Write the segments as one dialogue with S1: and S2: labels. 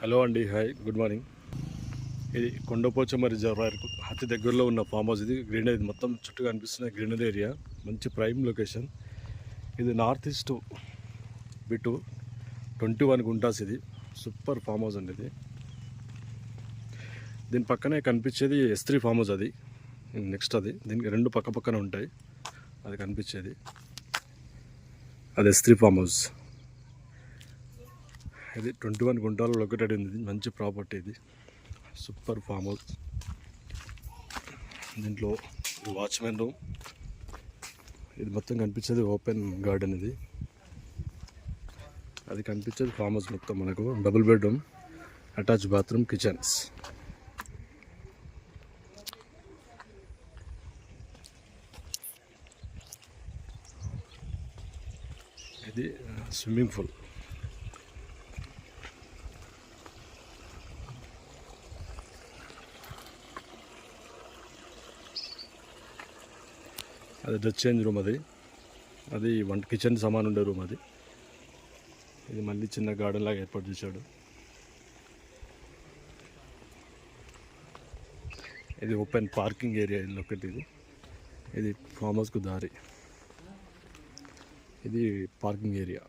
S1: Hello అండి, hi, good morning. ఇది Kondapochamma reservoir అతి దగ్గరలో ఉన్న ఫామ్ హౌస్. ఇది గ్రీనరీ మొత్తం చుట్టూ కనిపిస్తున్న గ్రీనరీ ఏరియా, మంచి ప్రైమ్ లొకేషన్. ఇది నార్త్ ఈస్ట్ బిటు 21 గుంటాస్. ఇది సూపర్ ఫామ్ హౌస్ అండి. ఇది దీని పక్కనే కనిపించేది S3 ఫామ్ హౌస్. అది నెక్స్ట్, అది దీనికి రెండు పక్క పక్కన ఉంటాయి. అది కనిపించేది అది S3 ఫామ్ హౌస్. ఇది 21 గుంటాలు లొకేటెడ్ ఉంది. మంచి ప్రాపర్టీ, ఇది సూపర్ ఫామ్ హౌస్. దీంట్లో వాచ్మెన్ రూమ్, ఇది మొత్తం కనిపించేది ఓపెన్ గార్డెన్. ఇది అది కనిపించేది ఫామ్ హౌస్ మొత్తం. మనకు double bedroom, attach bathroom, kitchens. ఇది స్విమ్మింగ్ పూల్. అది డ్రెస్ చేంజ్ రూమ్. అది వంట కిచెన్ సమాన్ ఉండే రూమ్. ఇది మళ్ళీ చిన్న గార్డెన్ లాగా ఏర్పాటు చేశాడు. ఇది ఓపెన్ పార్కింగ్ ఏరియా. ఇది ఒకటి. ఇది ఫామ్ హౌస్కు దారి. ఇది పార్కింగ్ ఏరియా.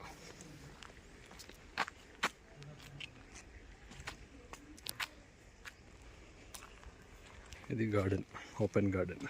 S1: ఇది గార్డెన్, ఓపెన్ గార్డెన్.